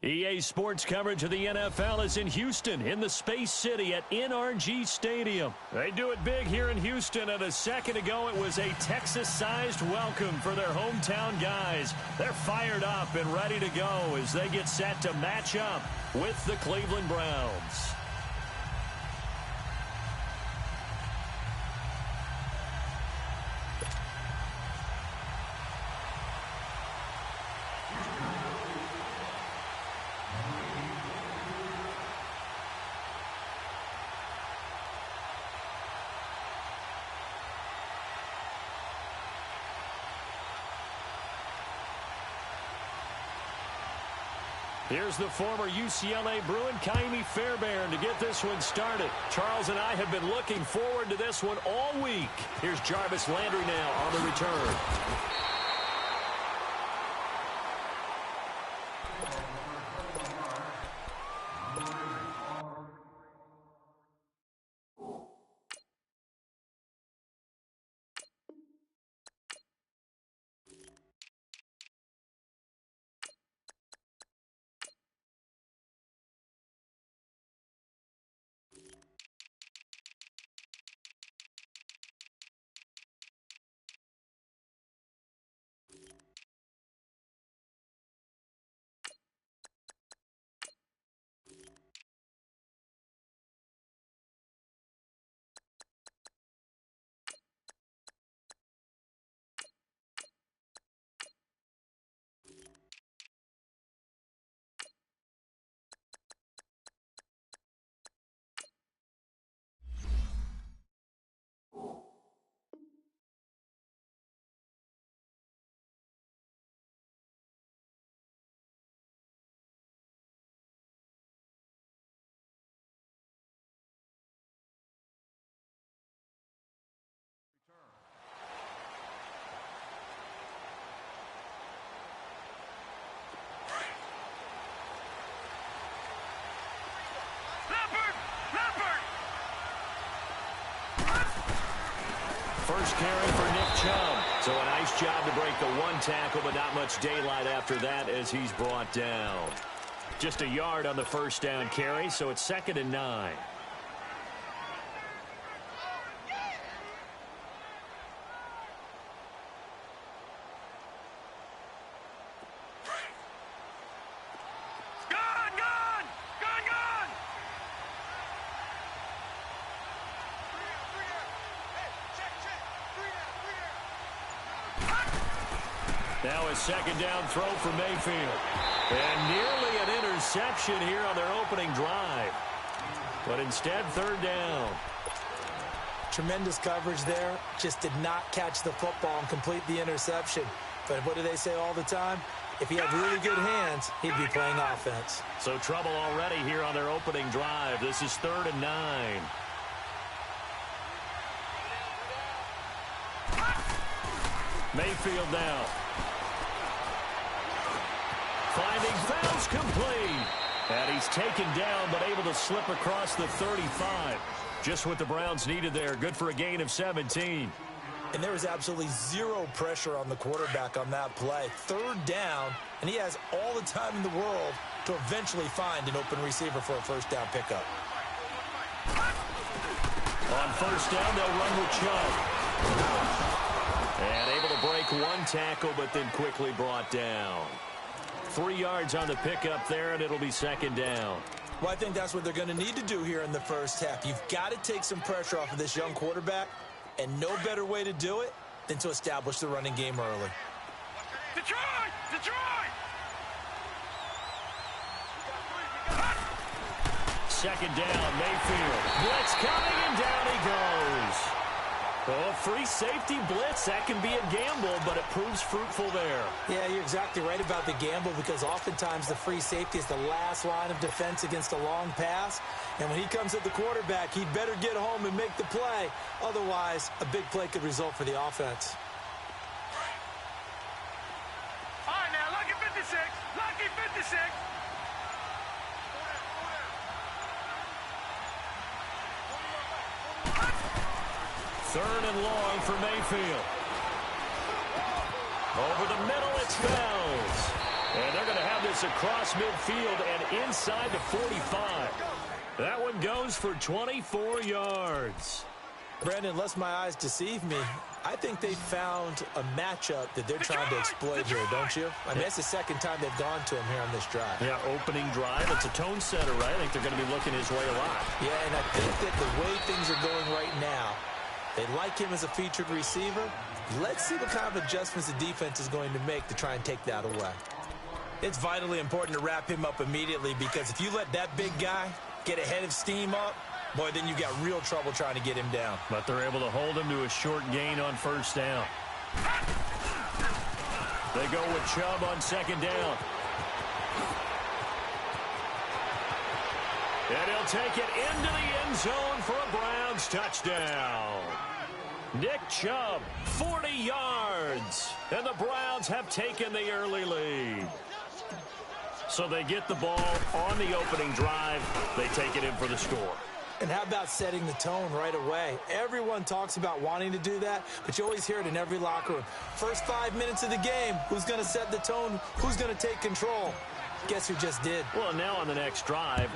EA Sports coverage of the NFL is in Houston, in the Space City at NRG Stadium. They do it big here in Houston, and a second ago it was a Texas-sized welcome for their hometown guys. They're fired up and ready to go as they get set to match up with the Cleveland Browns. Here's the former UCLA Bruin, Kaimi Fairbairn, to get this one started. Charles and I have been looking forward to this one all week. Here's Jarvis Landry now on the return. First carry for Nick Chubb. So a nice job to break the one tackle, but not much daylight after that as he's brought down. Just a yard on the first down carry, so it's 2nd and 9. Now a second down throw for Mayfield. And nearly an interception here on their opening drive. But instead, 3rd down. Tremendous coverage there. Just did not catch the football and complete the interception. But what do they say all the time? If he had really good hands, he'd be playing offense. So trouble already here on their opening drive. This is 3rd and 9. Mayfield now. Finding fouls complete. And he's taken down, but able to slip across the 35. Just what the Browns needed there. Good for a gain of 17. And there was absolutely zero pressure on the quarterback on that play. 3rd down, and he has all the time in the world to eventually find an open receiver for a first down pickup. On first down, they'll run with Chubb. And able to break one tackle, but then quickly brought down. 3 yards on the pickup there, and it'll be 2nd down. Well, I think that's what they're going to need to do here in the first half. You've got to take some pressure off of this young quarterback, and no better way to do it than to establish the running game early. Detroit! Detroit! 2nd down, Mayfield. Blitz coming, and down he goes. Oh, free safety blitz, that can be a gamble, but it proves fruitful there. Yeah, you're exactly right about the gamble because oftentimes the free safety is the last line of defense against a long pass. And when he comes at the quarterback, he'd better get home and make the play. Otherwise, a big play could result for the offense. All right, now, lucky 56. Lucky 56. 3rd and long for Mayfield. Over the middle, it's Fells. And they're going to have this across midfield and inside the 45. That one goes for 24 yards. Brandon, unless my eyes deceive me, I think they found a matchup that they're trying to exploit here, don't you? I mean, it's the second time they've gone to him here on this drive. Yeah, opening drive. It's a tone setter, right? I think they're going to be looking his way a lot. Yeah, and I think that the way things are going right now, they like him as a featured receiver. Let's see what kind of adjustments the defense is going to make to try and take that away. It's vitally important to wrap him up immediately because if you let that big guy get a head of steam up, boy, then you've got real trouble trying to get him down. But they're able to hold him to a short gain on first down. They go with Chubb on second down. And he'll take it into the end zone for a Browns touchdown. Nick Chubb, 40 yards. And the Browns have taken the early lead. So they get the ball on the opening drive. They take it in for the score. And how about setting the tone right away? Everyone talks about wanting to do that, but you always hear it in every locker room. First 5 minutes of the game, who's going to set the tone? Who's going to take control? Guess who just did? Well, now on the next drive,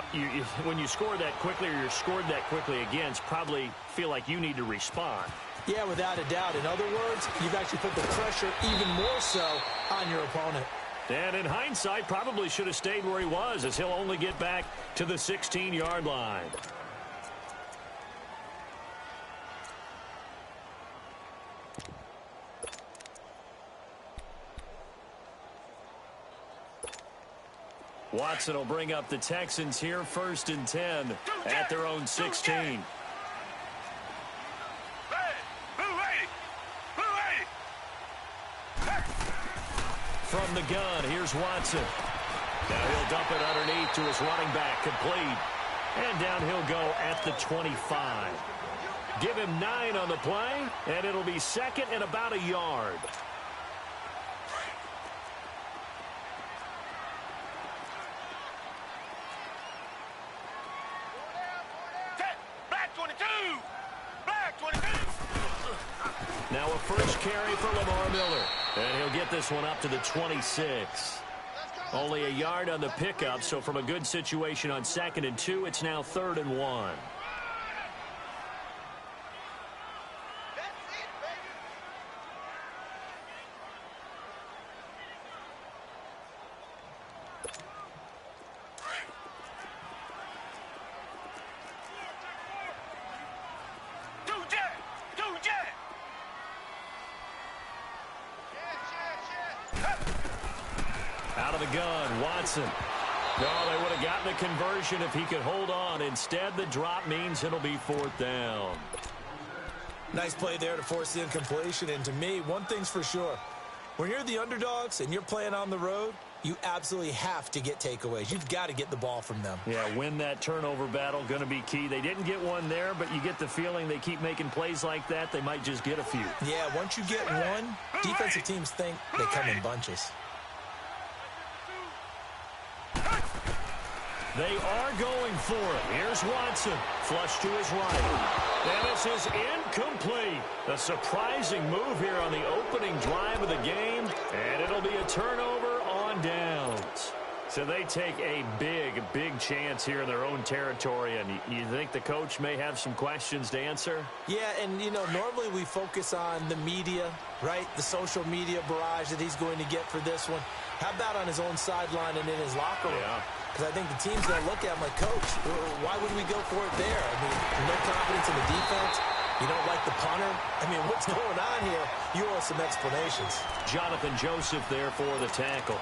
when you score that quickly or you're scored that quickly against, probably feel like you need to respond. Yeah, without a doubt. In other words, you've actually put the pressure even more so on your opponent. And in hindsight, probably should have stayed where he was, as he'll only get back to the 16-yard line. Watson will bring up the Texans here, 1st and 10 at their own 16. From the gun, here's Watson. Now he'll dump it underneath to his running back, complete. And down he'll go at the 25. Give him 9 on the play, and it'll be second and about a yard. Now a first carry for Lamar Miller. And he'll get this one up to the 26. Only a yard on the pickup, so from a good situation on 2nd and 2, it's now 3rd and 1. Out of the gun, Watson. No, they would have gotten the conversion if he could hold on. Instead, the drop means it'll be 4th down. Nice play there to force the incompletion. And to me, one thing's for sure. When you're the underdogs and you're playing on the road, you absolutely have to get takeaways. You've got to get the ball from them. Yeah, win that turnover battle, going to be key. They didn't get one there, but you get the feeling they keep making plays like that, they might just get a few. Yeah, once you get one, defensive teams think they come in bunches. They are going for it. Here's Watson. Flush to his right. And this is incomplete. A surprising move here on the opening drive of the game. And it'll be a turnover on downs. So they take a big chance here in their own territory. And you think the coach may have some questions to answer? Yeah, and, you know, normally we focus on the media, right? The social media barrage that he's going to get for this one. How about on his own sideline and in his locker room? Yeah. Because I think the team's going to look at him like, Coach, why would we go for it there? I mean, no confidence in the defense. You don't like the punter. I mean, what's going on here? You owe us some explanations. Jonathan Joseph there for the tackle.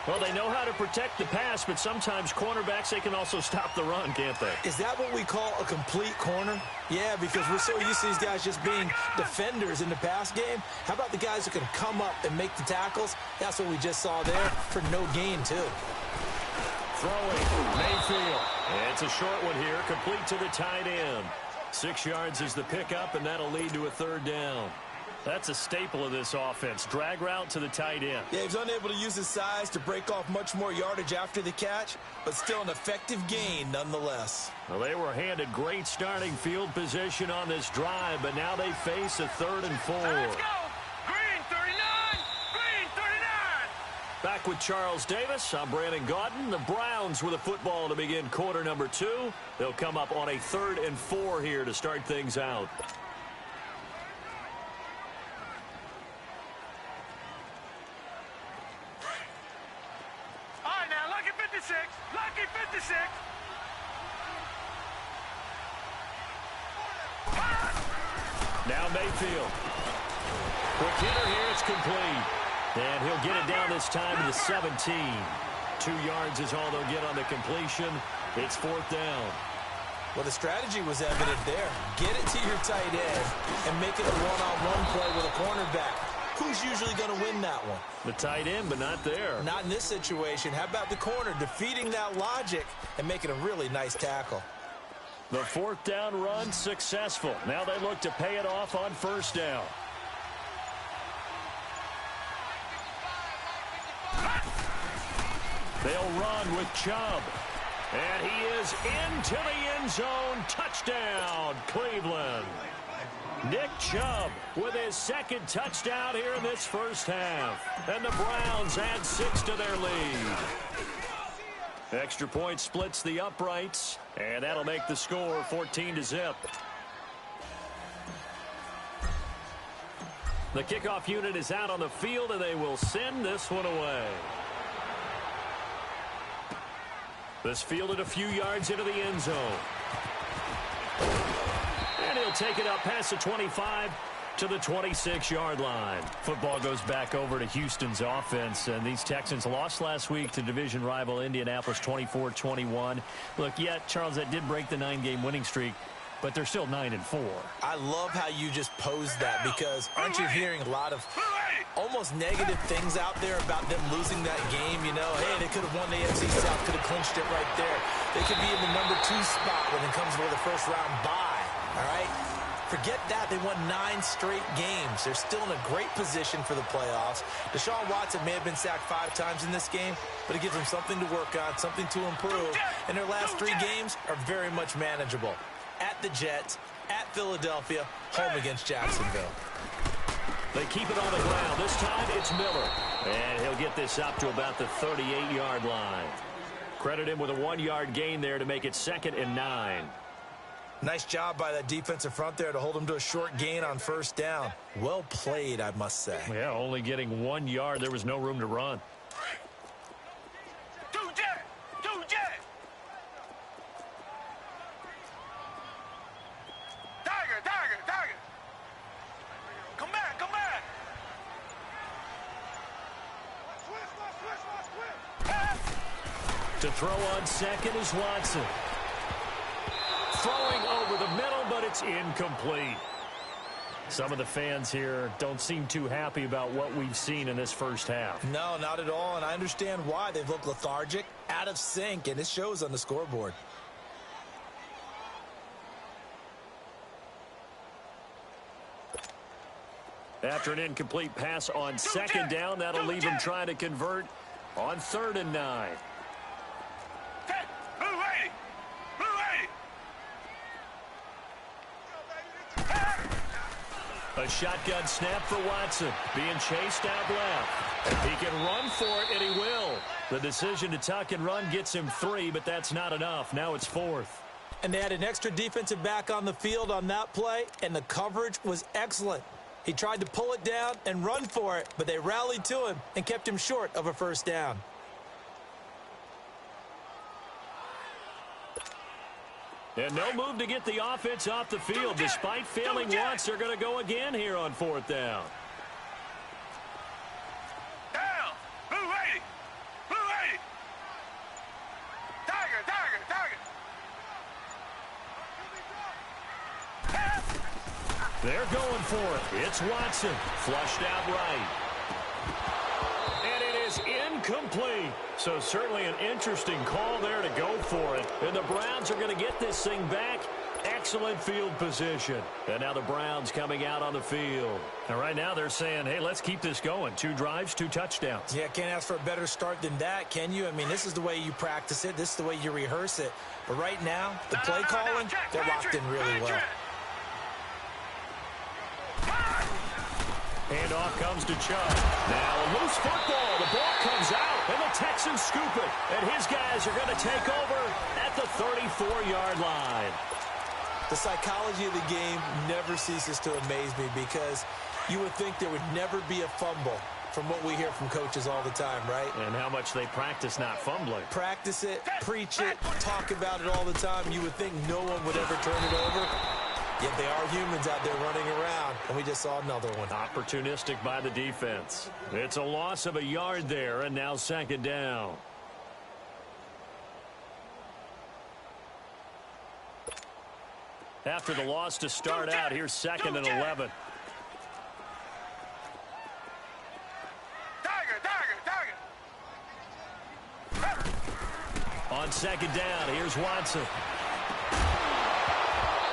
Well, they know how to protect the pass, but sometimes cornerbacks, they can also stop the run, can't they? Is that what we call a complete corner? Yeah, because we're so used to these guys just being defenders in the pass game. How about the guys who can come up and make the tackles? That's what we just saw there for no gain, too. Throwing, Mayfield. It's a short one here, complete to the tight end. 6 yards is the pickup, and that'll lead to a 3rd down. That's a staple of this offense. Drag route to the tight end. Yeah, he's unable to use his size to break off much more yardage after the catch, but still an effective gain nonetheless. Well, they were handed great starting field position on this drive, but now they face a 3rd and 4. Let's go! Green 39! Green 39! Back with Charles Davis. I'm Brandon Gaudin. The Browns with a football to begin quarter number 2. They'll come up on a 3rd and 4 here to start things out. All right, now, lucky 56. Lucky 56. Now Mayfield. Quick hitter here. It's complete. And he'll get it down this time to the 17. 2 yards is all they'll get on the completion. It's 4th down. Well, the strategy was evident there. Get it to your tight end and make it a one-on-one play with a cornerback. Who's usually going to win that one? The tight end, but not there. Not in this situation. How about the corner defeating that logic and making a really nice tackle? The 4th down run successful. Now they look to pay it off on 1st down. They'll run with Chubb. And he is into the end zone. Touchdown, Cleveland. Nick Chubb with his 2nd touchdown here in this first half. And the Browns add 6 to their lead. Extra point splits the uprights. And that'll make the score 14-0. The kickoff unit is out on the field, and they will send this one away. This fielded a few yards into the end zone. And he'll take it up past the 25 to the 26-yard line. Football goes back over to Houston's offense, and these Texans lost last week to division rival Indianapolis 24-21. Look, yeah, Charles, that did break the 9-game winning streak, but they're still 9-4. I love how you just posed that, because aren't you hearing a lot of almost negative things out there about them losing that game? You know, hey, they could have won the NFC South, could have clinched it right there. They could be in the number 2 spot when it comes to the first-round bye, all right? Forget that. They won 9 straight games. They're still in a great position for the playoffs. Deshaun Watson may have been sacked 5 times in this game, but it gives them something to work on, something to improve. And their last 3 games are very much manageable. At the Jets, at Philadelphia, home against Jacksonville. They keep it on the ground. This time it's Miller. And he'll get this up to about the 38-yard line. Credit him with a 1-yard gain there to make it 2nd and 9. Nice job by that defensive front there to hold him to a short gain on 1st down. Well played, I must say. Yeah, only getting 1 yard. There was no room to run. Tiger. Come back. To throw on 2nd is Watson. Throwing over the middle, but it's incomplete. Some of the fans here don't seem too happy about what we've seen in this first half. No, not at all, and I understand why. They've looked lethargic, out of sync, and it shows on the scoreboard. After an incomplete pass on 2nd down, that'll leave him trying to convert on 3rd and 9. A shotgun snap for Watson, being chased out left. He can run for it, and he will. The decision to tuck and run gets him 3, but that's not enough. Now it's 4th. And they had an extra defensive back on the field on that play, and the coverage was excellent. He tried to pull it down and run for it, but they rallied to him and kept him short of a 1st down. And no move to get the offense off the field. Despite failing once, they're going to go again here on 4th down. Down. Blue 80. Tiger. They're going for it. It's Watson. Flushed out right. And it is incomplete. So certainly an interesting call there to go for it. And the Browns are going to get this thing back. Excellent field position. And now the Browns coming out on the field. And right now they're saying, hey, let's keep this going. 2 drives, 2 touchdowns. Yeah, can't ask for a better start than that, can you? I mean, this is the way you practice it. This is the way you rehearse it. But right now, the play calling, they're locked in really well. Handoff comes to Chubb. Now a loose football. The ball comes out, and the Texans scoop it. And his guys are going to take over at the 34-yard line. The psychology of the game never ceases to amaze me because you would think there would never be a fumble from what we hear from coaches all the time, right? And how much they practice not fumbling. Practice it, preach it, talk about it all the time. You would think no one would ever turn it over. Yet they are humans out there running around, and we just saw another one. Opportunistic by the defense. It's a loss of a yard there, and now second down. After the loss to start out, here's second and 11. On second down, here's Watson.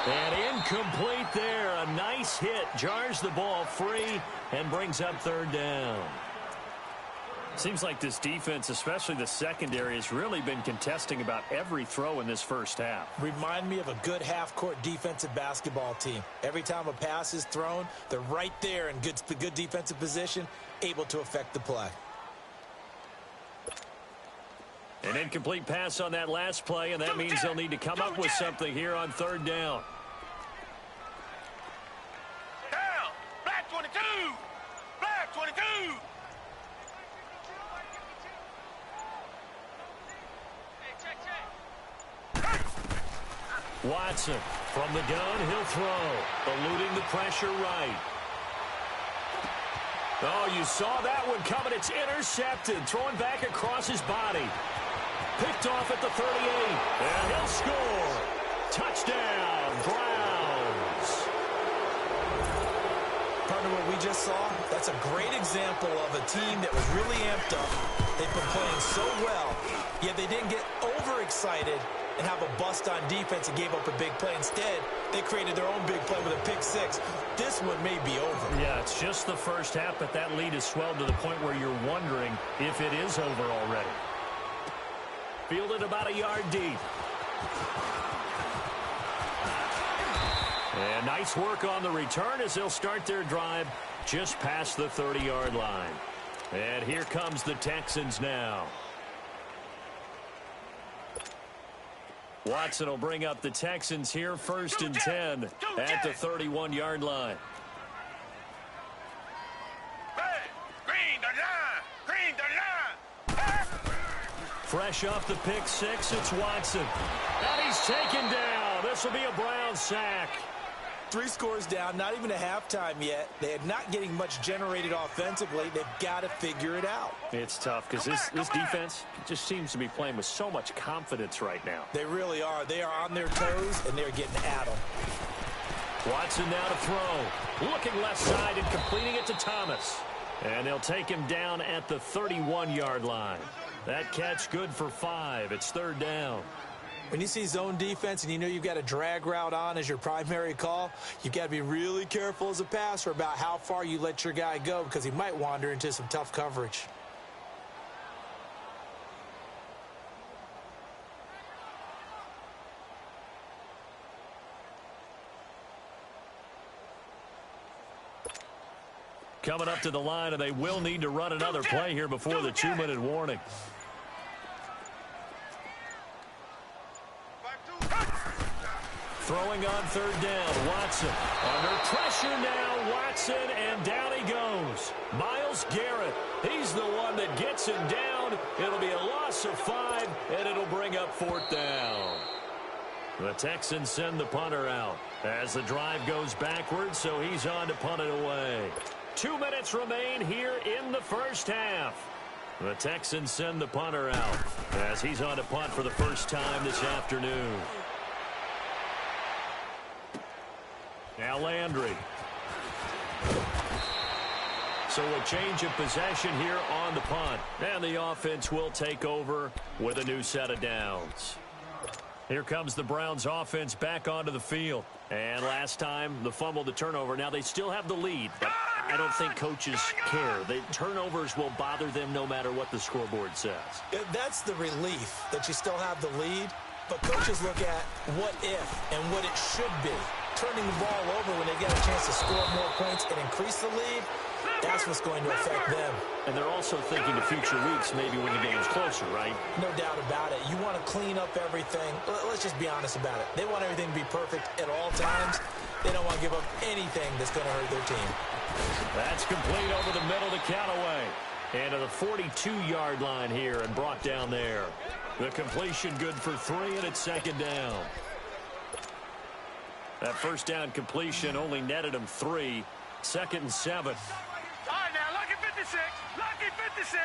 And incomplete there. A nice hit. Jars the ball free and brings up third down. Seems like this defense, especially the secondary, has really been contesting about every throw in this first half. Remind me of a good half-court defensive basketball team. Every time a pass is thrown, they're right there in good defensive position, able to affect the play. An incomplete pass on that last play, and that means they'll need to come up with something here on third down. Down. Black 22. Black 22. Watson from the gun, he'll throw. Eluding the pressure right. Oh, you saw that one coming. It's intercepted. Throwing back across his body. Picked off at the 38. And he'll score. Touchdown, Browns. Partner, what we just saw, that's a great example of a team that was really amped up. They've been playing so well, yet they didn't get overexcited and have a bust on defense and gave up a big play. Instead, they created their own big play with a pick six. This one may be over. Yeah, it's just the first half, but that lead has swelled to the point where you're wondering if it is over already. Fielded about a yard deep. And nice work on the return as they'll start their drive just past the 30-yard line. And here comes the Texans now. Watson will bring up the Texans here, 1st and 10 at the 31-yard line. Green the line. Green the line. Fresh off the pick six, it's Watson. And he's taken down. This will be a Brown sack. 3 scores down, not even a halftime yet. They are not getting much generated offensively. They've got to figure it out. It's tough because this defense just seems to be playing with so much confidence right now. They really are. They are on their toes, and they're getting at them. Watson now to throw. Looking left side and completing it to Thomas. And they'll take him down at the 31-yard line. That catch good for 5. It's third down. When you see zone defense and you know you've got a drag route on as your primary call, you've got to be really careful as a passer about how far you let your guy go because he might wander into some tough coverage. Coming up to the line, and they will need to run another play here before the 2-minute warning. Throwing on third down, Watson. Under pressure now, Watson, and down he goes. Myles Garrett, he's the one that gets him down. It'll be a loss of 5, and it'll bring up 4th down. The Texans send the punter out as the drive goes backwards, so he's on to punt it away. 2 minutes remain here in the first half. The Texans send the punter out as he's on to punt for the first time this afternoon. Now Landry. So a change of possession here on the punt. And the offense will take over with a new set of downs. Here comes the Browns offense back onto the field. And last time, the fumble, the turnover. Now they still have the lead, but I don't think coaches care. The turnovers will bother them no matter what the scoreboard says. That's the relief that you still have the lead. But coaches look at what if and what it should be. Turning the ball over when they get a chance to score more points and increase the lead, That's what's going to affect them. And they're also thinking to future weeks, maybe when the game's closer, right? No doubt about it. You want to clean up everything. Let's just be honest about it. They want everything to be perfect at all times. They don't want to give up anything that's going to hurt their team. That's complete over the middle to Callaway. And to the 42-yard line here and brought down there. The completion good for 3, and it's second down. That first down completion only netted him 3. 2nd and 7. All right, now, lucky 56. Lucky 56.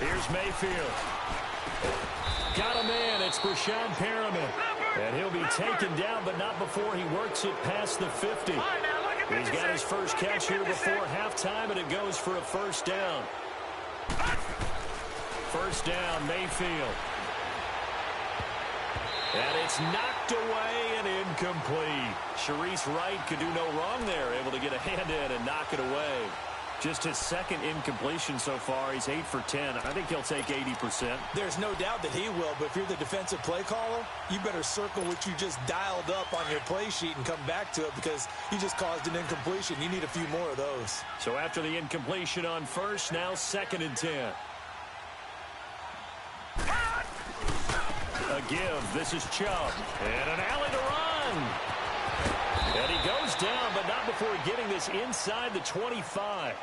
Here's Mayfield. Got him in. It's Brashad Perriman. And he'll be taken down, but not before he works it past the 50. All right, now, lucky 56. He's got his first catch here before halftime, and it goes for a first down. First down, Mayfield. And it's knocked away and incomplete. Sharice Wright could do no wrong there, able to get a hand in and knock it away. Just his second incompletion so far. He's 8 for 10. I think he'll take 80%. There's no doubt that he will, but if you're the defensive play caller, you better circle what you just dialed up on your play sheet and come back to it because you just caused an incompletion. You need a few more of those. So after the incompletion on first, now 2nd and 10. A give. This is Chubb. And an alley to run. And he goes down, but not before getting this inside the 25.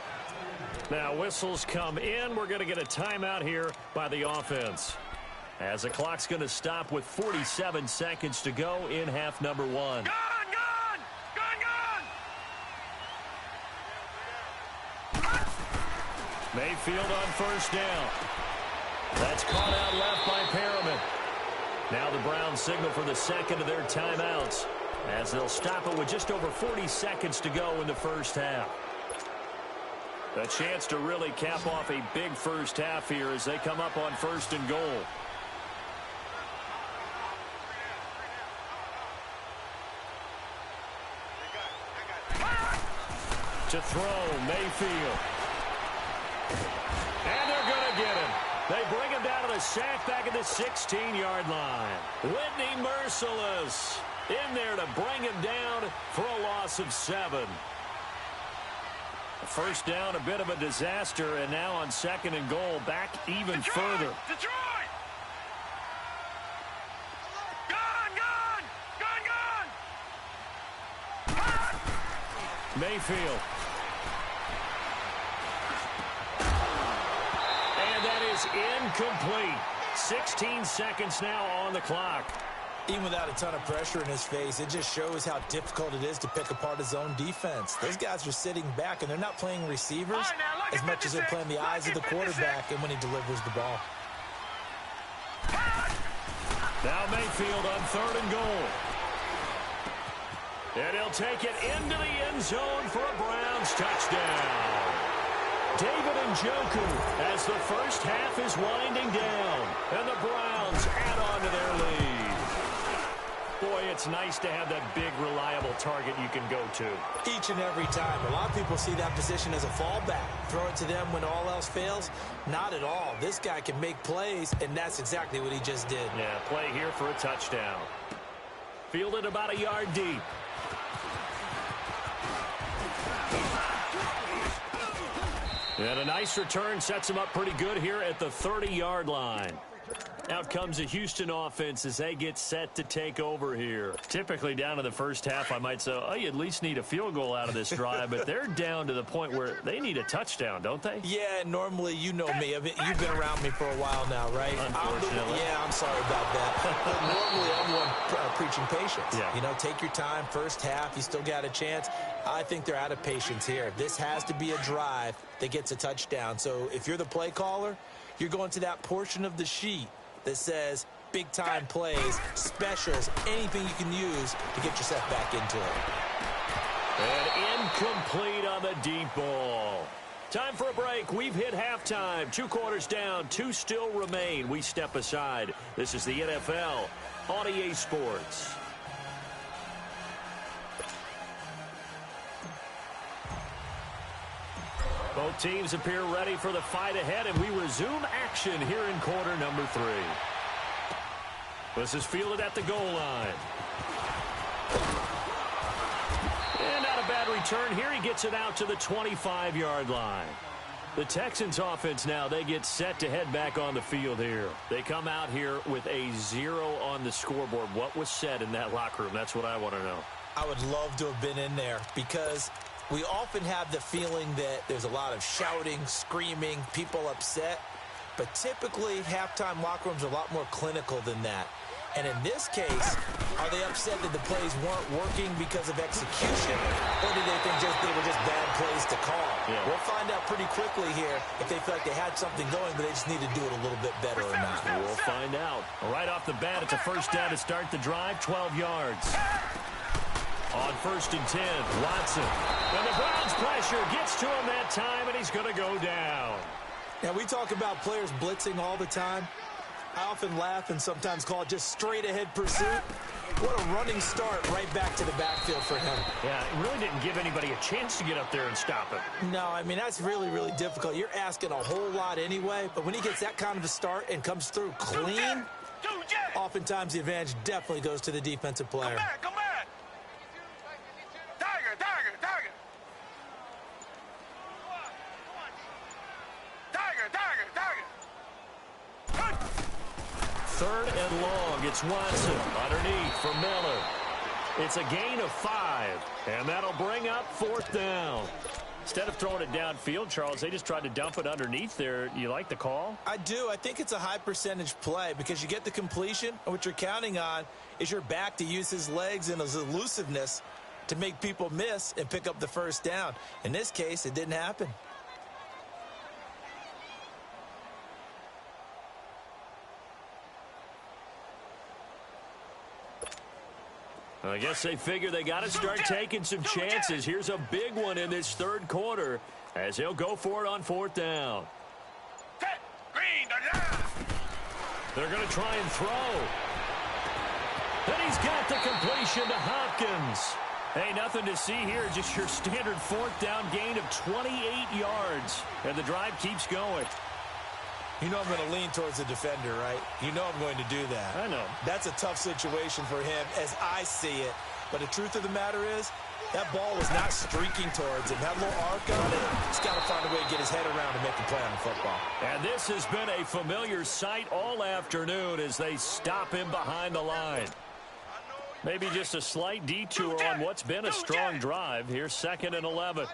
Now whistles come in. We're going to get a timeout here by the offense. As the clock's going to stop with 47 seconds to go in half number 1. Gone, gone! Gone, gone! Mayfield on first down. That's caught out left by Perriman. Now the Browns signal for the second of their timeouts as they'll stop it with just over 40 seconds to go in the first half. A chance to really cap off a big first half here as they come up on 1st and goal. To throw, Mayfield. And they're going to get him. They bring him down to the sack back at the 16-yard line. Whitney Merciless in there to bring him down for a loss of 7. First down, a bit of a disaster, and now on 2nd and goal, back even further. Detroit! Gone, gone! Gone, gone! Mayfield. And that is incomplete. 16 seconds now on the clock. Even without a ton of pressure in his face, it just shows how difficult it is to pick apart his own defense. Those guys are sitting back, and they're not playing receivers as much as they're playing the eyes of the quarterback and when he delivers the ball. Now Mayfield on 3rd and goal. And he'll take it into the end zone for a Browns touchdown. David Njoku as the first half is winding down. And the Browns add on to their lead. Boy, it's nice to have that big, reliable target you can go to. Each and every time. A lot of people see that position as a fallback. Throw it to them when all else fails. Not at all. This guy can make plays, and that's exactly what he just did. Yeah, play here for a touchdown. Fielded about a yard deep. And a nice return sets him up pretty good here at the 30-yard line. Out comes the Houston offense as they get set to take over here. Typically down to the first half, I might say, oh, you at least need a field goal out of this drive, but they're down to the point where they need a touchdown, don't they? Yeah, normally, you know me. You've been around me for a while now, right? Unfortunately. I'm sorry about that. But normally, I'm the one preaching patience. Yeah. You know, take your time. First half, you still got a chance. I think they're out of patience here. This has to be a drive that gets a touchdown. So if you're the play caller, you're going to that portion of the sheet that says big-time plays, specials, anything you can use to get yourself back into it. And incomplete on the deep ball. Time for a break. We've hit halftime. 2 quarters down, 2 still remain. We step aside. This is the NFL on EA Sports. Both teams appear ready for the fight ahead, and we resume action here in quarter number 3. This is fielded at the goal line. And out of a bad return here. He gets it out to the 25-yard line. The Texans offense now, they get set to head back on the field here. They come out here with a 0 on the scoreboard. What was said in that locker room? That's what I want to know. I would love to have been in there because we often have the feeling that there's a lot of shouting, screaming, people upset. But typically, halftime locker rooms are a lot more clinical than that. And in this case, are they upset that the plays weren't working because of execution, or do they think they were just bad plays to call? Yeah. We'll find out pretty quickly here if they feel like they had something going, but they just need to do it a little bit better or not. We'll find out. Right off the bat, it's a first down to start the drive, 12 yards. On 1st and 10, Watson. And the Browns' pressure gets to him that time, and he's going to go down. Now, we talk about players blitzing all the time. I often laugh and sometimes call it just straight-ahead pursuit. What a running start right back to the backfield for him. Yeah, it really didn't give anybody a chance to get up there and stop him. No, I mean, that's really, really difficult. You're asking a whole lot anyway, but when he gets that kind of a start and comes through clean, oftentimes the advantage definitely goes to the defensive player. Come back. Tiger. Third and long. It's Watson underneath for Miller. It's a gain of 5, and that'll bring up 4th down. Instead of throwing it downfield, Charles, they just tried to dump it underneath there. You like the call? I do. I think it's a high percentage play because you get the completion, and what you're counting on is your back to use his legs and his elusiveness to make people miss and pick up the first down. In this case, it didn't happen. I guess they figure they got to start taking some chances. Here's a big one in this third quarter as he'll go for it on 4th down. They're going to try and throw. And he's got the completion to Hopkins. Hey, nothing to see here, just your standard 4th down gain of 28 yards. And the drive keeps going. You know I'm going to lean towards the defender, right? You know I'm going to do that. I know. That's a tough situation for him as I see it. But the truth of the matter is, that ball was not streaking towards him. That little arc on it, he's got to find a way to get his head around and make a play on the football. And this has been a familiar sight all afternoon as they stop him behind the line. Maybe just a slight detour on what's been a strong drive. Here's 2nd and 11.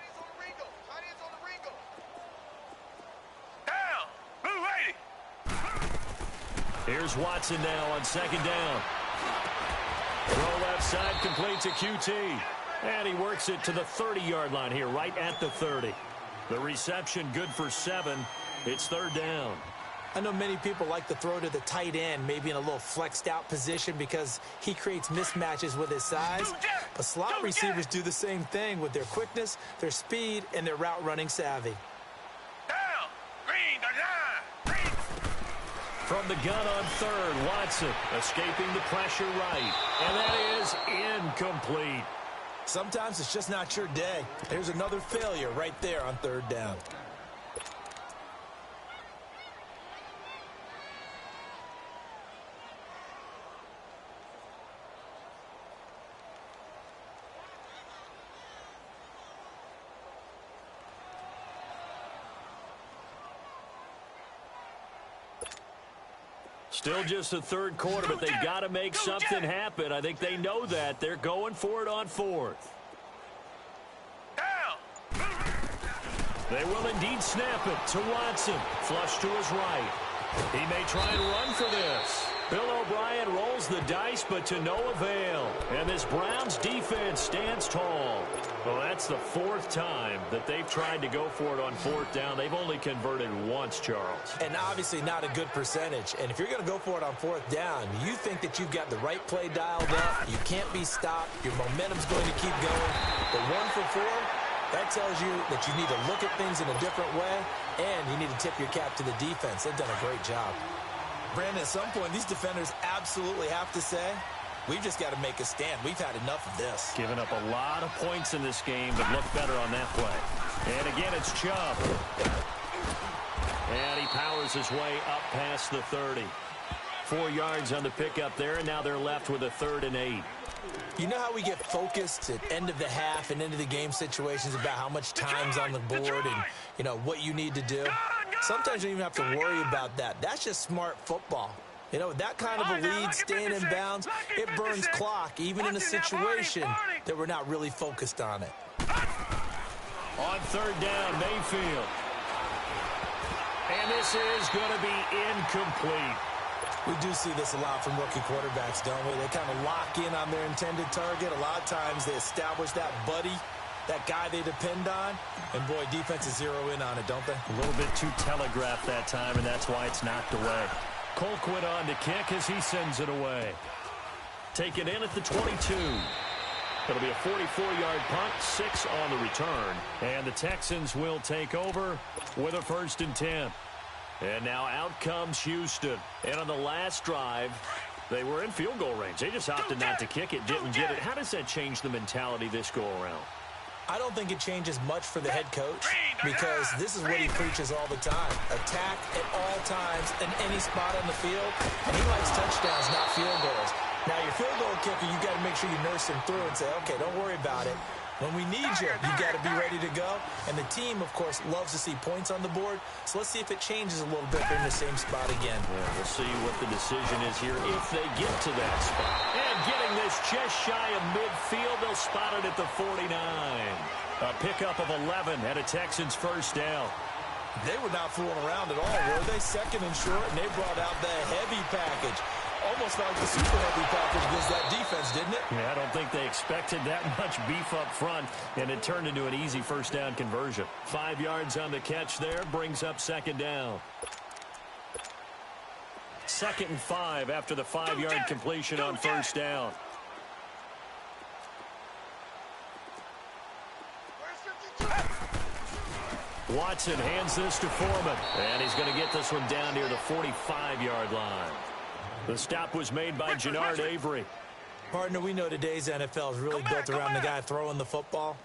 Here's Watson now on 2nd down. Throw left side, complete to QT. And he works it to the 30-yard line here, right at the 30. The reception good for 7. It's 3rd down. I know many people like to throw to the tight end, maybe in a little flexed out position because he creates mismatches with his size. But slot receivers do the same thing with their quickness, their speed, and their route running savvy. From the gun on 3rd, Watson escaping the pressure right. And that is incomplete. Sometimes it's just not your day. There's another failure right there on 3rd down. Still just the 3rd quarter, but they've got to make something happen. I think they know that. They're going for it on 4th. They will indeed snap it to Watson. Flush to his right. He may try and run for this. Bill O'Brien rolls the dice, but to no avail. And this Browns defense stands tall. Well, that's the 4th time that they've tried to go for it on 4th down. They've only converted once, Charles. And obviously not a good percentage. And if you're going to go for it on 4th down, you think that you've got the right play dialed up. You can't be stopped. Your momentum's going to keep going. But 1 for 4, that tells you that you need to look at things in a different way, and you need to tip your cap to the defense. They've done a great job. Brandon, at some point, these defenders absolutely have to say, we've just got to make a stand. We've had enough of this. Giving up a lot of points in this game, but look better on that play. And again, it's Chubb. And he powers his way up past the 30. 4 yards on the pickup there, and now they're left with a 3rd and 8. You know how we get focused at end of the half and into the game situations about how much time's on the board and, you know, what you need to do? Sometimes you don't even have to worry about that. That's just smart football. You know, that kind of a lead, staying in bounds, it burns clock, even in a situation that we're not really focused on it. On third down, Mayfield. And this is going to be incomplete. We do see this a lot from rookie quarterbacks, don't we? They kind of lock in on their intended target. A lot of times they establish that buddy, that guy they depend on, and boy, defenses zero in on it, don't they? A little bit too telegraphed that time, and that's why it's knocked away. Colquitt on to kick as he sends it away. Taken in at the 22. It'll be a 44-yard punt, 6 on the return. And the Texans will take over with a 1st and 10. And now out comes Houston. And on the last drive, they were in field goal range. They just opted not to kick it, didn't get it. How does that change the mentality this go-around? I don't think it changes much for the head coach because this is what he preaches all the time. Attack at all times in any spot on the field, and he likes touchdowns, not field goals. Now, your field goal kicker, you got to make sure you nurse him through and say, okay, don't worry about it. When we need you, you got to be ready to go. And the team, of course, loves to see points on the board. So let's see if it changes a little bit. They're in the same spot again. Yeah, we'll see what the decision is here if they get to that spot. And getting this just shy of midfield, they'll spot it at the 49. A pickup of 11 at a Texans 1st down. They were not fooling around at all, were they? 2nd and short, and they brought out the heavy package. Almost like the super heavy package against that defense, didn't it? Yeah, I don't think they expected that much beef up front, and it turned into an easy 1st down conversion. 5 yards on the catch there, brings up 2nd down. 2nd and 5 after the 5-yard completion on 1st down. Watson hands this to Foreman, and he's going to get this one down near the 45-yard line. The stop was made by Jannard Avery. Partner, we know today's NFL is really built around the guy throwing the football.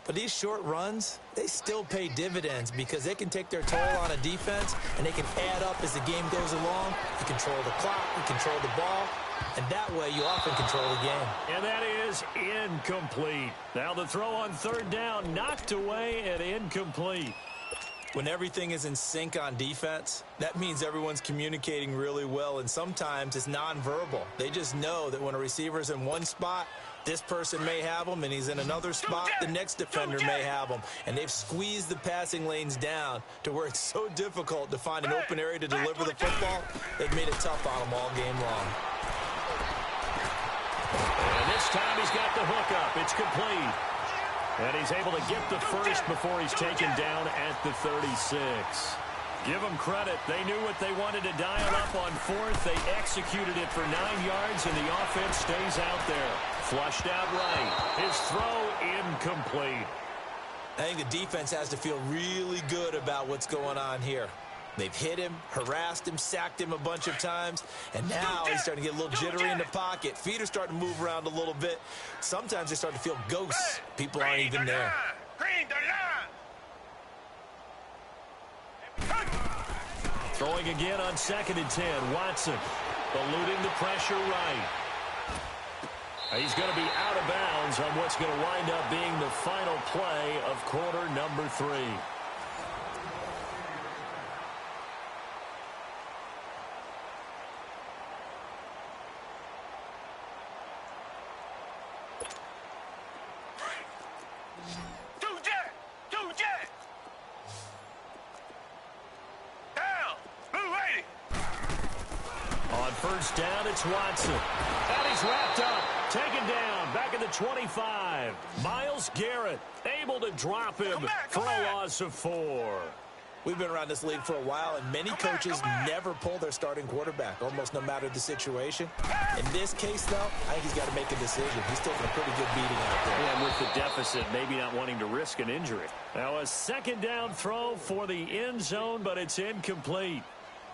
But these short runs, they still pay dividends because they can take their toll on a defense, and they can add up as the game goes along. You control the clock, you control the ball, and that way you often control the game. And that is incomplete. Now the throw on 3rd down, knocked away and incomplete. When everything is in sync on defense, that means everyone's communicating really well, and sometimes it's nonverbal. They just know that when a receiver's in one spot, this person may have him, and he's in another spot, the next defender may have him. And they've squeezed the passing lanes down to where it's so difficult to find an open area to deliver the football. They've made it tough on them all game long. And this time he's got the hook up. It's complete. And he's able to get the first before he's taken down at the 36. Give them credit. They knew what they wanted to dial up on 4th. They executed it for 9 yards, and the offense stays out there. Flushed out right. His throw incomplete. I think the defense has to feel really good about what's going on here. They've hit him, harassed him, sacked him a bunch of times, and now he's starting to get a little jittery in the pocket. Feet are starting to move around a little bit. Sometimes they start to feel ghosts. People aren't even there. Throwing again on 2nd and 10. Watson eluding the pressure right. He's going to be out of bounds on what's going to wind up being the final play of quarter number 3. On 1st down, it's Watson. And he's wrapped up. Taken down. Back at the 25. Myles Garrett able to drop him for a loss of 4. We've been around this league for a while, and many coaches never pull their starting quarterback, almost no matter the situation. In this case, though, I think he's got to make a decision. He's taking a pretty good beating out there. And with the deficit, maybe not wanting to risk an injury. Now a 2nd down throw for the end zone, but it's incomplete.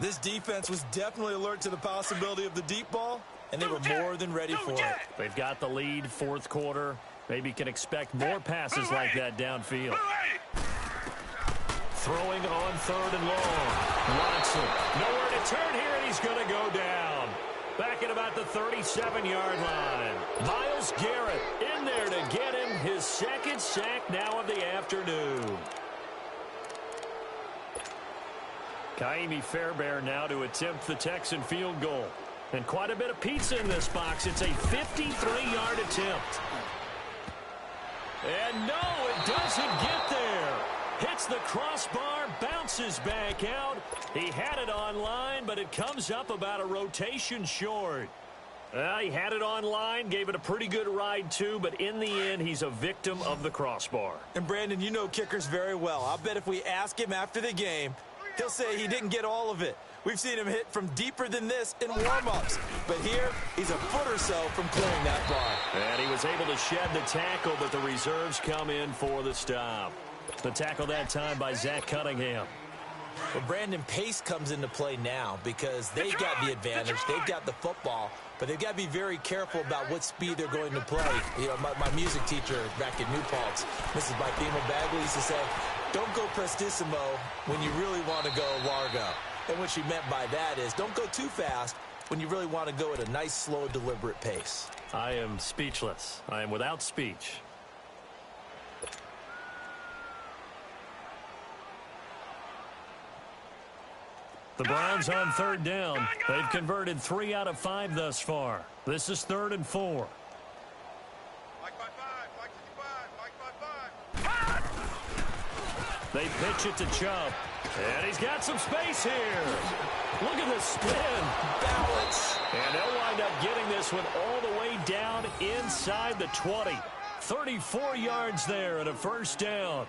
This defense was definitely alert to the possibility of the deep ball, and they were more than ready for it. They've got the lead, 4th quarter. Maybe can expect more passes like that downfield. Throwing on 3rd and long. Watson, nowhere to turn here, and he's going to go down. Back at about at the 37-yard line. Myles Garrett in there to get him his second sack now of the afternoon. Kaimi Fairbairn now to attempt the Texan field goal. And quite a bit of pizza in this box. It's a 53-yard attempt. And no, it doesn't get there. Hits the crossbar, bounces back out. He had it online, but it comes up about a rotation short. He had it online, gave it a pretty good ride too, but in the end, he's a victim of the crossbar. And Brandon, you know kickers very well. I'll bet if we ask him after the game, he'll say he didn't get all of it. We've seen him hit from deeper than this in warm-ups. But here, he's a foot or so from clearing that bar. And he was able to shed the tackle, but the reserves come in for the stop. The tackle that time by Zach Cunningham. Well, Brandon, pace comes into play now because they've got the advantage. They've got the football, but they've got to be very careful about what speed they're going to play. You know, my music teacher back in New Paltz, Mrs. Bythema Bagley, used to say, don't go prestissimo when you really want to go largo. And what she meant by that is don't go too fast when you really want to go at a nice, slow, deliberate pace. I am speechless. I am without speech. The Browns on third down. They've converted 3 out of 5 thus far. This is 3rd and 4. Mike by 5, Mike 55, Mike by 5. They pitch it to Chubb. And he's got some space here. Look at the spin. Balance. And they'll wind up getting this one all the way down inside the 20. 34 yards there and a first down.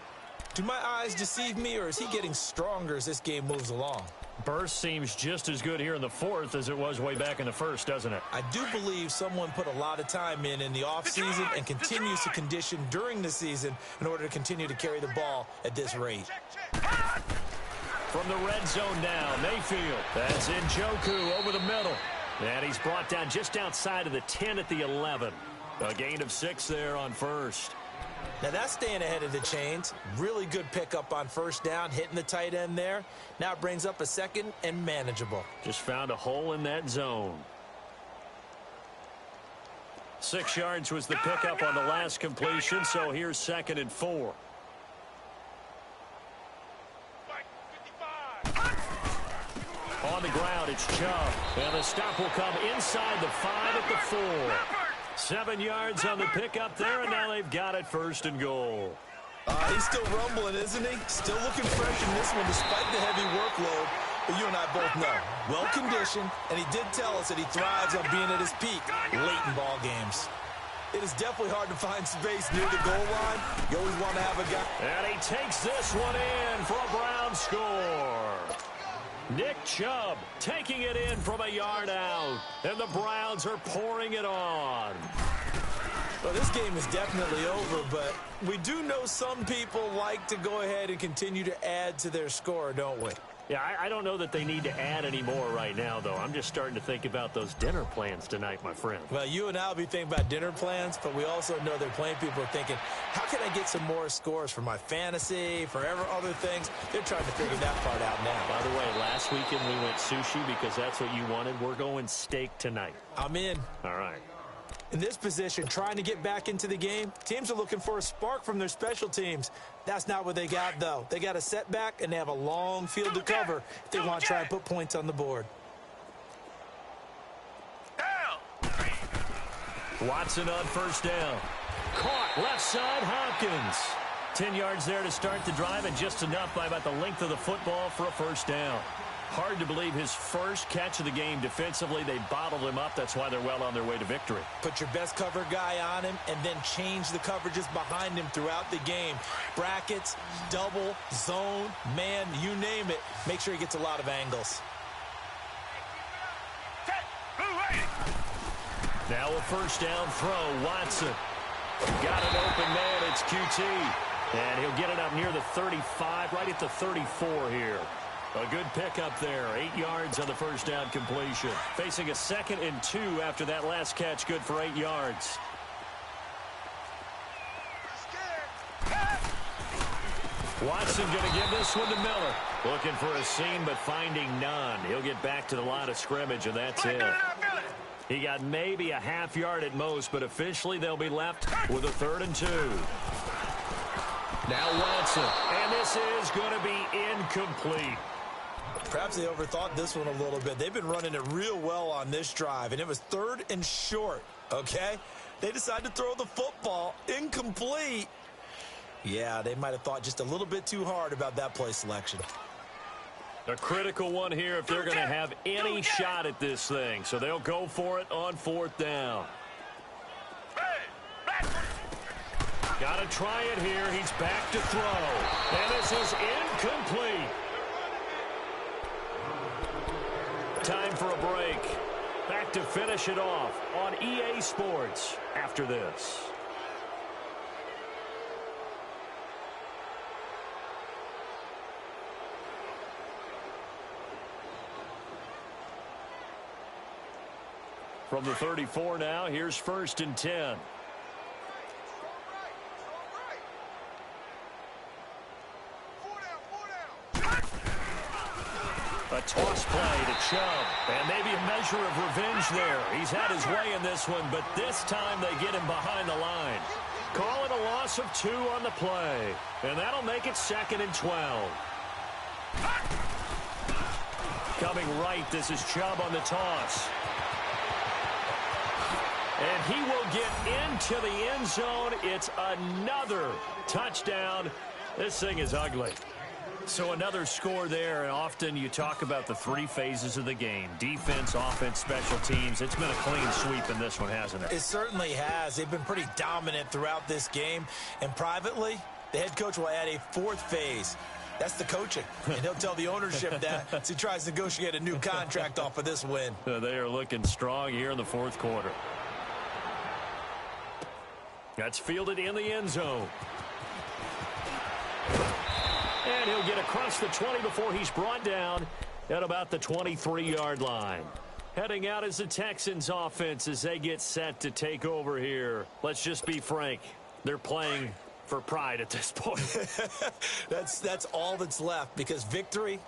Do my eyes deceive me, or is he getting stronger as this game moves along? Burst seems just as good here in the 4th as it was way back in the 1st, doesn't it? I do believe someone put a lot of time in the offseason and continues to condition during the season in order to continue to carry the ball at this rate. From the red zone now, Mayfield. That's Njoku over the middle. And he's brought down just outside of the 10 at the 11. A gain of 6 there on first. Now that's staying ahead of the chains. Really good pickup on first down, hitting the tight end there. Now it brings up a second and manageable. Just found a hole in that zone. 6 yards was the pickup on the last completion, so here's 2nd and 4. On the ground, it's Chubb. And the stop will come inside the 5 at the 4. 7 yards on the pickup there, and now they've got it 1st and goal. He's still rumbling, isn't he? Still looking fresh in this one despite the heavy workload. But you and I both know, well-conditioned, and he did tell us that he thrives on being at his peak late in ball games. It is definitely hard to find space near the goal line. You always want to have a guy. And he takes this one in for a Brown score. Nick Chubb taking it in from a yard out. And the Browns are pouring it on. Well, this game is definitely over, but we do know some people like to go ahead and continue to add to their score, don't we? Yeah, I don't know that they need to add any more right now, though. I'm just starting to think about those dinner plans tonight, my friend. Well, you and I will be thinking about dinner plans, but we also know they're playing people are thinking, how can I get some more scores for my fantasy, for other things? They're trying to figure that part out now. By the way, last weekend we went sushi because that's what you wanted. We're going steak tonight. I'm in. All right. In this position, trying to get back into the game, teams are looking for a spark from their special teams. That's not what they got, though. They got a setback, and they have a long field to cover if they want to try and put points on the board. Watson on first down. Caught left side, Hopkins. 10 yards there to start the drive, and just enough by about the length of the football for a first down. Hard to believe his first catch of the game defensively. They bottled him up. That's why they're well on their way to victory. Put your best cover guy on him and then change the coverages behind him throughout the game. Brackets, double, zone, man, you name it. Make sure he gets a lot of angles. Now a first down throw. Watson. Got an open man. It's QT. And he'll get it up near the 35, right at the 34 here. A good pickup there. 8 yards on the first down completion. Facing a 2nd and 2 after that last catch. Good for 8 yards. Watson going to give this one to Miller. Looking for a seam, but finding none. He'll get back to the line of scrimmage, and that's it. He got maybe a half yard at most, but officially they'll be left with a 3rd and 2. Now Watson, and this is going to be incomplete. Perhaps they overthought this one a little bit. They've been running it real well on this drive, and it was 3rd and short, okay? They decided to throw the football incomplete. Yeah, they might have thought just a little bit too hard about that play selection. A critical one here if they're going to have any shot at this thing. So they'll go for it on 4th down. Got to try it here. He's back to throw. And this is incomplete. Time for a break. Back to finish it off on EA Sports after this. From the 34 now, here's 1st and 10. A toss play to Chubb, and maybe a measure of revenge there. He's had his way in this one, but this time they get him behind the line. Call it a loss of 2 on the play, and that'll make it 2nd and 12. Coming right, this is Chubb on the toss. And he will get into the end zone. It's another touchdown. This thing is ugly. So another score there, and often you talk about the 3 phases of the game. Defense, offense, special teams. It's been a clean sweep in this one, hasn't it? It certainly has. They've been pretty dominant throughout this game. And privately, the head coach will add a 4th phase. That's the coaching. And he'll tell the ownership that as he tries to negotiate a new contract off of this win. They are looking strong here in the 4th quarter. That's fielded in the end zone. And he'll get across the 20 before he's brought down at about the 23-yard line. Heading out is the Texans offense as they get set to take over here. Let's just be frank. They're playing for pride at this point. That's all that's left, because victory,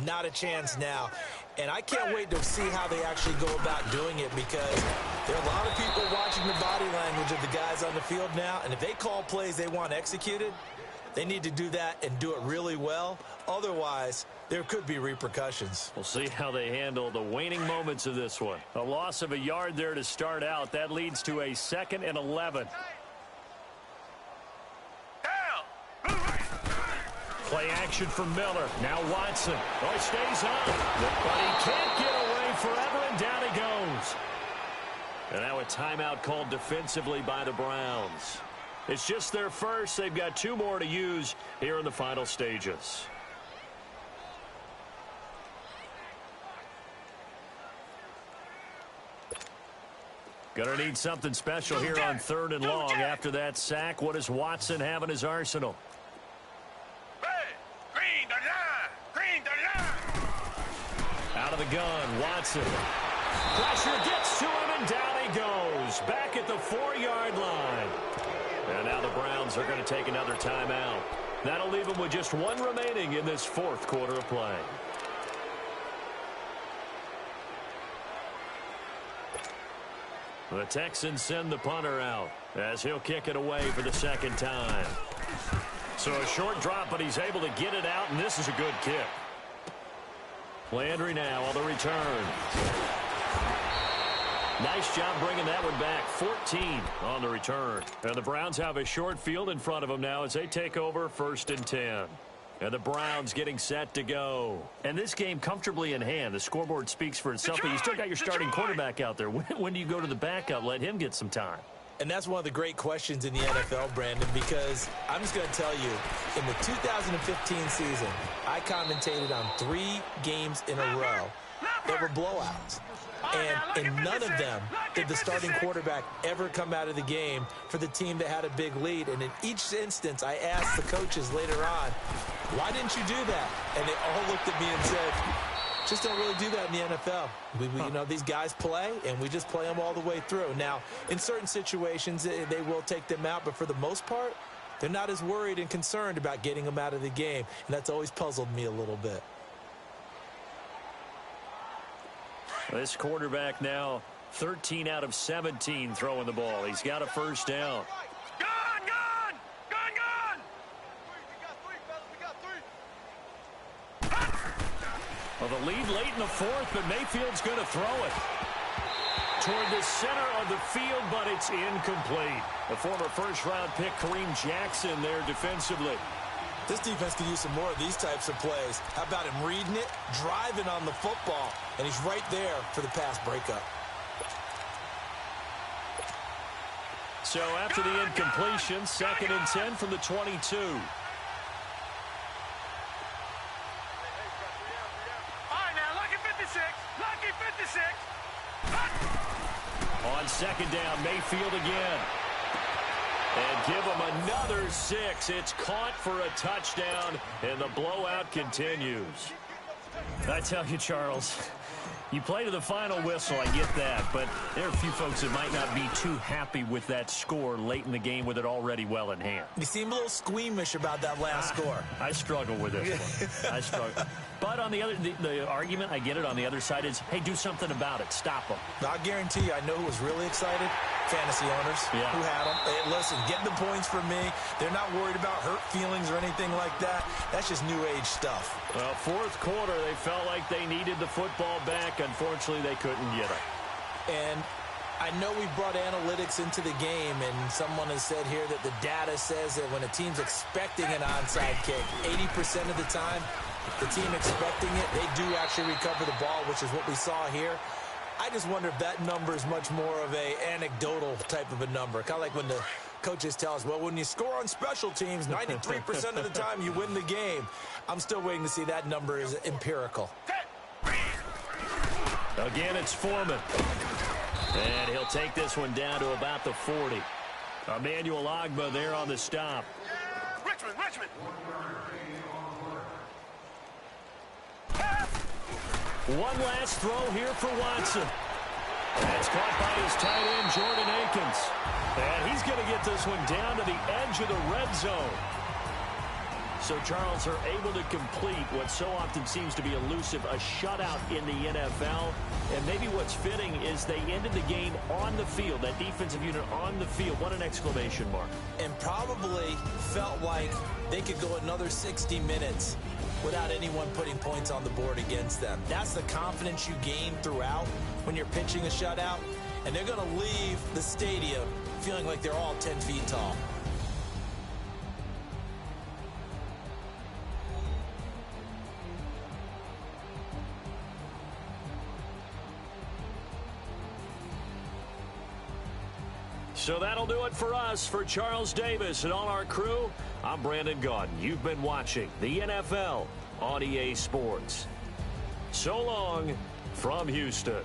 not a chance now. And I can't wait to see how they actually go about doing it, because there are a lot of people watching the body language of the guys on the field now, and if they call plays they want executed, they need to do that and do it really well. Otherwise, there could be repercussions. We'll see how they handle the waning moments of this one. A loss of a yard there to start out. That leads to a 2nd and 11. Play action from Miller. Now Watson. Oh, he stays on. But he can't get away forever, and down he goes. And now a timeout called defensively by the Browns. It's just their first. They've got 2 more to use here in the final stages. Gonna need something special here on 3rd and long. After that sack, what does Watson have in his arsenal? Out of the gun, Watson. Pressure gets to him, and down he goes. Back at the 4-yard line. And now the Browns are going to take another timeout. That'll leave them with just 1 remaining in this 4th quarter of play. The Texans send the punter out as he'll kick it away for the 2nd time. So a short drop, but he's able to get it out, and this is a good kick. Landry now on the return. Nice job bringing that one back. 14 on the return. And the Browns have a short field in front of them now as they take over 1st and 10. And the Browns getting set to go. And this game comfortably in hand. The scoreboard speaks for itself, but you still got your starting quarterback out there. When do you go to the backup? Let him get some time. And that's one of the great questions in the NFL, Brandon, because I'm just going to tell you, in the 2015 season, I commentated on 3 games in a row that were blowouts. And in none of them did the starting quarterback ever come out of the game for the team that had a big lead. And in each instance, I asked the coaches later on, why didn't you do that? And they all looked at me and said, just don't really do that in the NFL. You know, these guys play, and we just play them all the way through. Now, in certain situations, they will take them out, but for the most part, they're not as worried and concerned about getting them out of the game, and that's always puzzled me a little bit. This quarterback now 13 out of 17 throwing the ball. He's got a first down. Gone, gone! Gone, gone! Well, the lead late in the fourth, but Mayfield's going to throw it toward the center of the field, but it's incomplete. The former first-round pick, Kareem Jackson, there defensively. This defense could use some more of these types of plays. How about him reading it, driving on the football, and he's right there for the pass breakup. So after the incompletion, 2nd and 10 from the 22. All right, now, lucky 56. Lucky 56. On 2nd down, Mayfield again. And give him another 6. It's caught for a touchdown, and the blowout continues. I tell you, Charles, you play to the final whistle, I get that, but there are a few folks that might not be too happy with that score late in the game with it already well in hand. You seem a little squeamish about that last score. I struggle with this one. I struggle. But on the other, the argument, I get it, on the other side is, hey, do something about it. Stop them. I guarantee you, I know who was really excited. Fantasy owners who had them. Hey, listen, get the points for me. They're not worried about hurt feelings or anything like that. That's just new age stuff. Well, fourth quarter, they felt like they needed the football back. Unfortunately, they couldn't get it. And I know we brought analytics into the game, and someone has said here that the data says that when a team's expecting an onside kick, 80% of the time, the team expecting it, they do actually recover the ball, which is what we saw here. I just wonder if that number is much more of a anecdotal type of a number. Kind of like when the coaches tell us, well, when you score on special teams, 93% of the time you win the game. I'm still waiting to see that number is empirical. Again, it's Foreman. And he'll take this one down to about the 40. Emmanuel Ogbah there on the stop. Richmond. One last throw here for Watson. That's caught by his tight end, Jordan Akins. And he's going to get this one down to the edge of the red zone. So Charles are able to complete what so often seems to be elusive, a shutout in the NFL. And maybe what's fitting is they ended the game on the field, that defensive unit on the field. What an exclamation mark. And probably felt like they could go another 60 minutes without anyone putting points on the board against them. That's the confidence you gain throughout when you're pitching a shutout. And they're going to leave the stadium feeling like they're all 10 feet tall. So that'll do it for us. For Charles Davis and all our crew, I'm Brandon Gaudin. You've been watching the NFL on EA Sports. So long from Houston.